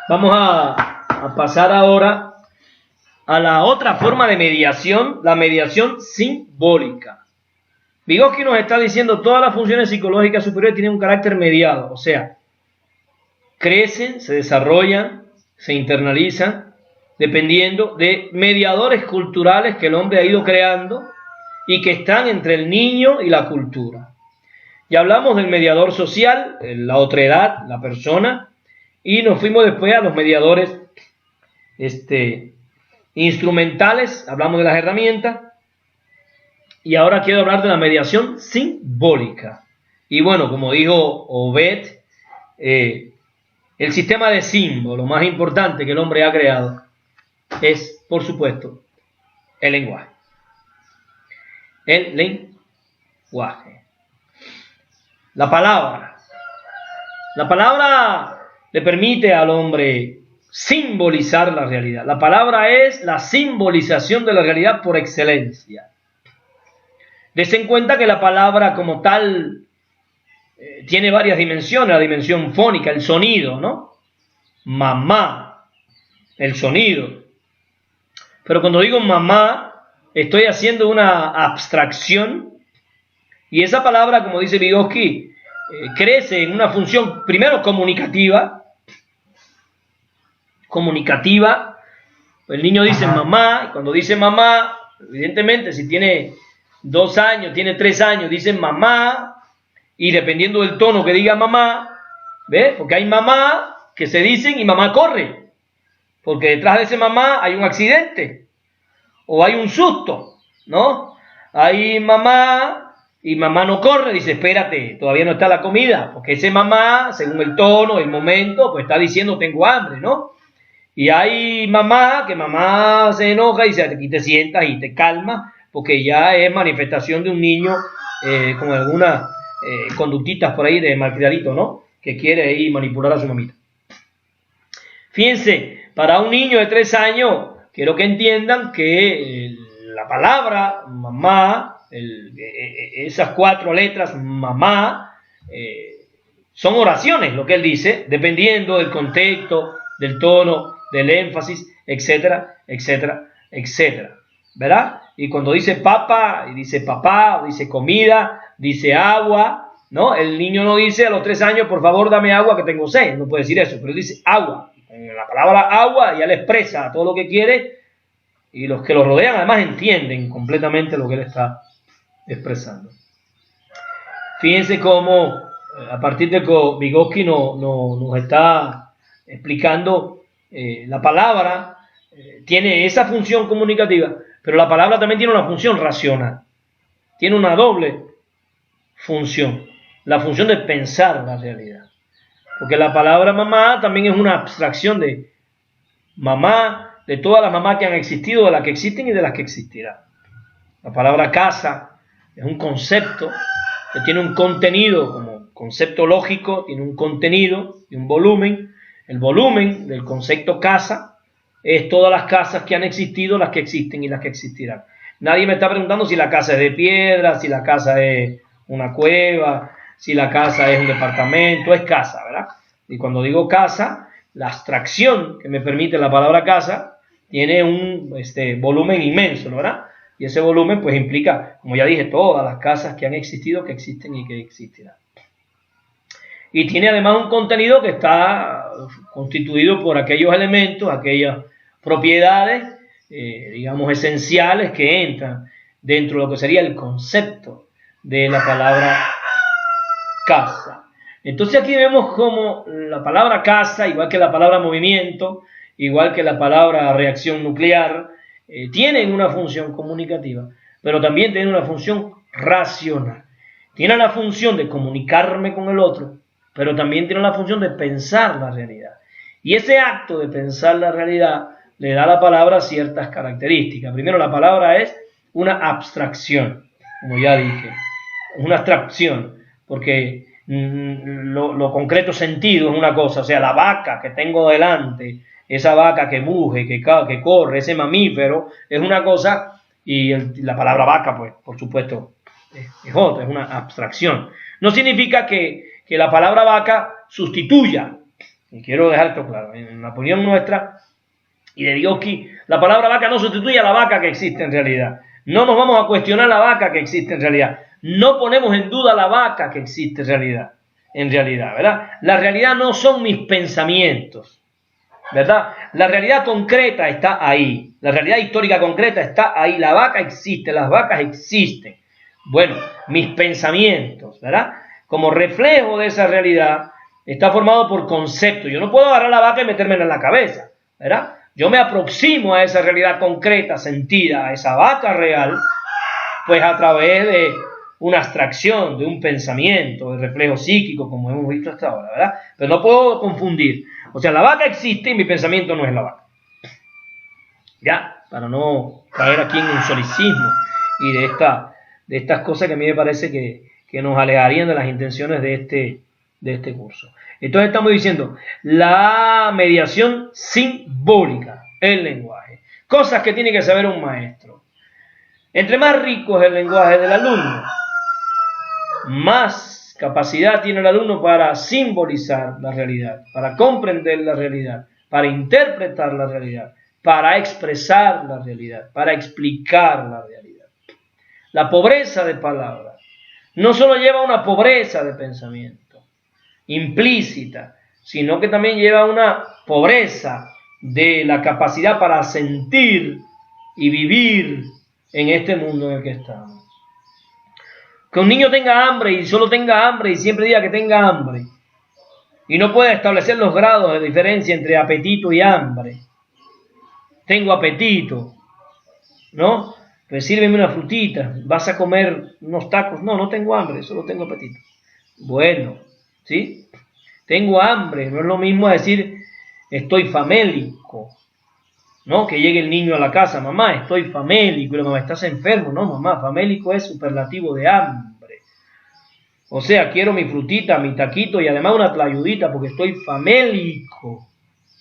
Vamos a pasar ahora a la otra forma de mediación, la mediación simbólica. Vygotsky nos está diciendo todas las funciones psicológicas superiores tienen un carácter mediado, o sea, crecen, se desarrollan, se internalizan, dependiendo de mediadores culturales que el hombre ha ido creando y que están entre el niño y la cultura. Ya hablamos del mediador social, la otredad, la persona, y nos fuimos después a los mediadores instrumentales, hablamos de las herramientas, y ahora quiero hablar de la mediación simbólica. Y bueno, como dijo Obed, el sistema de símbolos más importante que el hombre ha creado es, por supuesto, el lenguaje. El lenguaje. La palabra. La palabra le permite al hombre simbolizar la realidad. La palabra es la simbolización de la realidad por excelencia. Dese en cuenta que la palabra como tal tiene varias dimensiones. La dimensión fónica, el sonido, ¿no? Mamá, el sonido. Pero cuando digo mamá, estoy haciendo una abstracción. Y esa palabra, como dice Vygotsky, crece en una función, primero, comunicativa. El niño dice mamá, y cuando dice mamá, evidentemente, si tiene 2 años, tiene 3 años, dice mamá, y dependiendo del tono que diga mamá, ¿ves? Porque hay mamá que se dicen y mamá corre, porque detrás de ese mamá hay un accidente, o hay un susto, ¿no? Hay mamá, y mamá no corre, dice, espérate, todavía no está la comida, porque ese mamá, según el tono, el momento, pues está diciendo tengo hambre, ¿no? Y hay mamá, que mamá se enoja y dice, aquí te sientas y te calmas, porque ya es manifestación de un niño con algunas conductitas por ahí de malcriadito, ¿no? Que quiere ir manipular a su mamita. Fíjense, para un niño de 3 años, quiero que entiendan que la palabra mamá, esas 4 letras mamá, son oraciones, lo que él dice, dependiendo del contexto, del tono, del énfasis, etcétera, etcétera, etcétera, ¿verdad? Y cuando dice papa, dice papá, dice comida, dice agua, ¿no? El niño no dice a los 3 años, por favor dame agua que tengo sed, no puede decir eso, pero dice agua. La palabra agua ya le expresa todo lo que quiere y los que lo rodean además entienden completamente lo que él está expresando. Fíjense cómo a partir de que Vygotsky nos está explicando la palabra tiene esa función comunicativa, pero la palabra también tiene una función racional, tiene una doble función, la función de pensar la realidad, porque la palabra mamá también es una abstracción de mamá, de todas las mamás que han existido, de las que existen y de las que existirán. La palabra casa es un concepto que tiene un contenido, como concepto lógico, tiene un contenido y un volumen. El volumen del concepto casa es todas las casas que han existido, las que existen y las que existirán. Nadie me está preguntando si la casa es de piedra, si la casa es una cueva, si la casa es un departamento, es casa, ¿verdad? Y cuando digo casa, la abstracción que me permite la palabra casa tiene un volumen inmenso, ¿no? ¿Verdad? Y ese volumen pues implica, como ya dije, todas las casas que han existido, que existen y que existirán. Y tiene además un contenido que está constituido por aquellos elementos, aquellas propiedades, digamos, esenciales que entran dentro de lo que sería el concepto de la palabra casa. Entonces aquí vemos cómo la palabra casa, igual que la palabra movimiento, igual que la palabra reacción nuclear, tienen una función comunicativa, pero también tienen una función racional. Tienen la función de comunicarme con el otro, pero también tienen la función de pensar la realidad. Y ese acto de pensar la realidad le da a la palabra ciertas características. Primero, la palabra es una abstracción, como ya dije, una abstracción, porque lo concreto sentido es una cosa, o sea, la vaca que tengo delante, esa vaca que muge, que corre, ese mamífero, es una cosa, y la palabra vaca, pues, por supuesto, es otra, es una abstracción. No significa que la palabra vaca sustituya Y quiero dejar esto claro. En la opinión nuestra y de Dioski, la palabra vaca no sustituye a la vaca que existe en realidad. No nos vamos a cuestionar la vaca que existe en realidad. No ponemos en duda la vaca que existe en realidad, ¿verdad? La realidad no son mis pensamientos, ¿verdad? La realidad concreta está ahí. La realidad histórica concreta está ahí. La vaca existe, las vacas existen. Bueno, mis pensamientos, ¿verdad? Como reflejo de esa realidad, está formado por conceptos. Yo no puedo agarrar la vaca y metérmela en la cabeza, ¿verdad? Yo me aproximo a esa realidad concreta, sentida, a esa vaca real, pues a través de una abstracción, de un pensamiento, de reflejo psíquico, como hemos visto hasta ahora, ¿verdad? Pero no puedo confundir. O sea, la vaca existe y mi pensamiento no es la vaca. Ya, para no caer aquí en un solicismo y de estas cosas que a mí me parece que nos alejarían de las intenciones de este curso. Entonces estamos diciendo la mediación simbólica, el lenguaje. Cosas que tiene que saber un maestro. Entre más rico es el lenguaje del alumno, más capacidad tiene el alumno para simbolizar la realidad, para comprender la realidad, para interpretar la realidad, para expresar la realidad, para explicar la realidad. La pobreza de palabras no solo lleva a una pobreza de pensamiento implícita, sino que también lleva una pobreza de la capacidad para sentir y vivir en este mundo en el que estamos. Que un niño tenga hambre y solo tenga hambre y siempre diga que tenga hambre y no pueda establecer los grados de diferencia entre apetito y hambre. Tengo apetito, ¿no? Pues sírveme una frutita, vas a comer unos tacos. No, no tengo hambre, solo tengo apetito. Bueno, ¿sí? Tengo hambre, no es lo mismo decir estoy famélico, ¿no? Que llegue el niño a la casa, mamá, estoy famélico, y la mamá, ¿estás enfermo? No, mamá, famélico es superlativo de hambre. O sea, quiero mi frutita, mi taquito y además una tlayudita porque estoy famélico,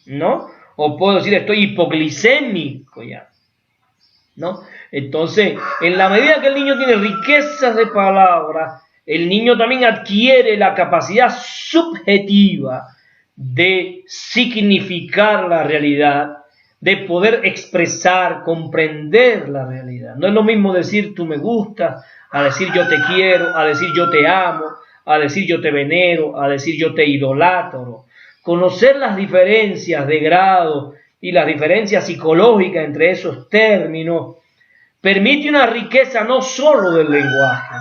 ¿no? O puedo decir estoy hipoglicémico ya, ¿no? Entonces, en la medida que el niño tiene riquezas de palabras, el niño también adquiere la capacidad subjetiva de significar la realidad, de poder expresar, comprender la realidad. No es lo mismo decir tú me gustas, a decir yo te quiero, a decir yo te amo, a decir yo te venero, a decir yo te idolatro. Conocer las diferencias de grado y las diferencias psicológicas entre esos términos permite una riqueza no solo del lenguaje,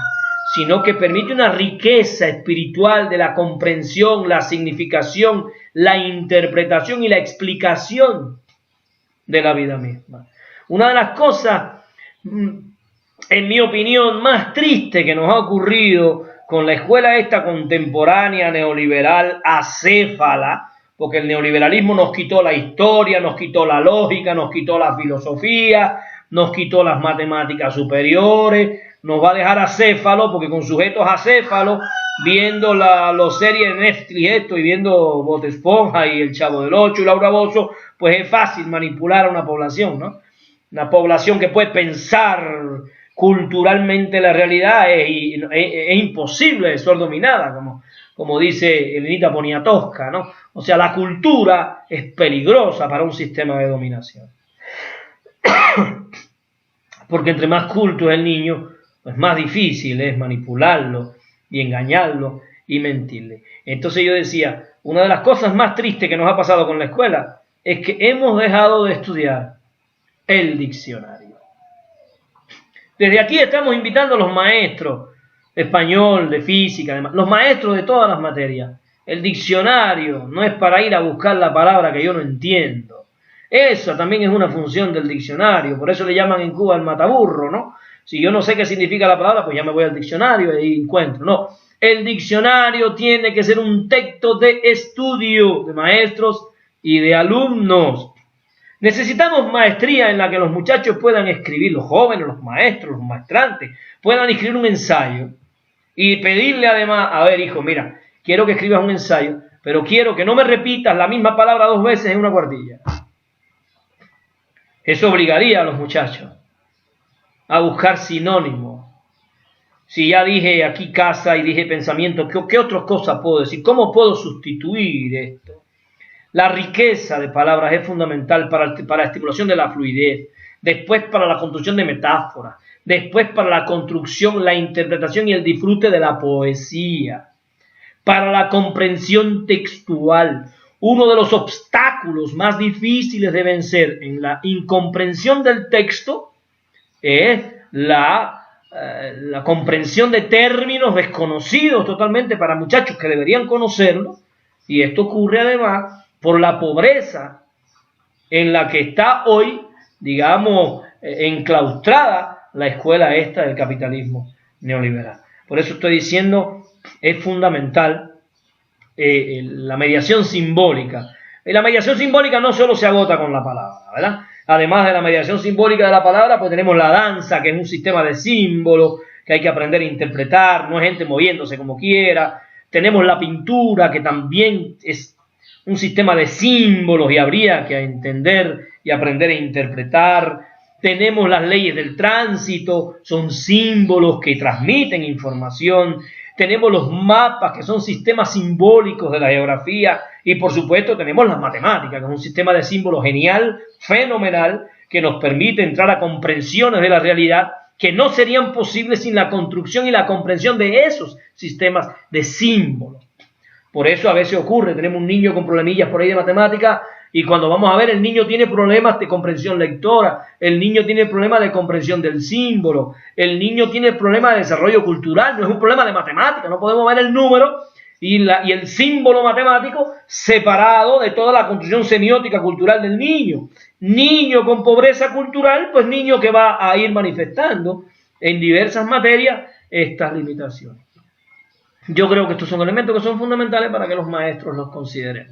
sino que permite una riqueza espiritual de la comprensión, la significación, la interpretación y la explicación de la vida misma. Una de las cosas, en mi opinión, más triste que nos ha ocurrido con la escuela esta contemporánea neoliberal acéfala, porque el neoliberalismo nos quitó la historia, nos quitó la lógica, nos quitó la filosofía, nos quitó las matemáticas superiores, nos va a dejar acéfalo, porque con sujetos acéfalos, viendo los series de Netflix esto y viendo Bob Esponja y El Chavo del Ocho y Laura Bozzo, pues es fácil manipular a una población, ¿no? Una población que puede pensar culturalmente la realidad es imposible de ser dominada, como dice Elenita Poniatowska, ¿no? O sea, la cultura es peligrosa para un sistema de dominación. Porque entre más culto es el niño, pues más difícil es manipularlo y engañarlo y mentirle. Entonces yo decía, una de las cosas más tristes que nos ha pasado con la escuela es que hemos dejado de estudiar el diccionario. Desde aquí estamos invitando a los maestros de español, de física, además, los maestros de todas las materias. El diccionario no es para ir a buscar la palabra que yo no entiendo. Esa también es una función del diccionario, por eso le llaman en Cuba el mataburro, ¿no? Si yo no sé qué significa la palabra, pues ya me voy al diccionario y encuentro. No, el diccionario tiene que ser un texto de estudio de maestros y de alumnos. Necesitamos maestría en la que los muchachos puedan escribir, los jóvenes, los maestros, los maestrantes, puedan escribir un ensayo y pedirle además, a ver hijo, mira, quiero que escribas un ensayo, pero quiero que no me repitas la misma palabra 2 veces en una cuartilla. Eso obligaría a los muchachos a buscar sinónimos. Si ya dije aquí casa y dije pensamiento, ¿qué otras cosas puedo decir? ¿Cómo puedo sustituir esto? La riqueza de palabras es fundamental para la estimulación de la fluidez, después para la construcción de metáforas, después para la construcción, la interpretación y el disfrute de la poesía, para la comprensión textual. Uno de los obstáculos más difíciles de vencer en la incomprensión del texto es la comprensión de términos desconocidos totalmente para muchachos que deberían conocerlo, y esto ocurre además por la pobreza en la que está hoy, digamos, enclaustrada la escuela esta del capitalismo neoliberal. Por eso estoy diciendo, es fundamental la mediación simbólica. Y la mediación simbólica no solo se agota con la palabra, ¿verdad? Además de la mediación simbólica de la palabra, pues tenemos la danza, que es un sistema de símbolos que hay que aprender a interpretar, no es gente moviéndose como quiera. Tenemos la pintura, que también es un sistema de símbolos y habría que entender y aprender a interpretar. Tenemos las leyes del tránsito, son símbolos que transmiten información. Tenemos los mapas, que son sistemas simbólicos de la geografía. Y por supuesto tenemos las matemáticas, que es un sistema de símbolos genial, fenomenal, que nos permite entrar a comprensiones de la realidad que no serían posibles sin la construcción y la comprensión de esos sistemas de símbolos. Por eso a veces ocurre, tenemos un niño con problemillas por ahí de matemática, y cuando vamos a ver, el niño tiene problemas de comprensión lectora, el niño tiene problemas de comprensión del símbolo, el niño tiene problemas de desarrollo cultural, no es un problema de matemática, no podemos ver el número y el símbolo matemático separado de toda la construcción semiótica cultural del niño. Niño con pobreza cultural, pues niño que va a ir manifestando en diversas materias estas limitaciones. Yo creo que estos son elementos que son fundamentales para que los maestros los consideren.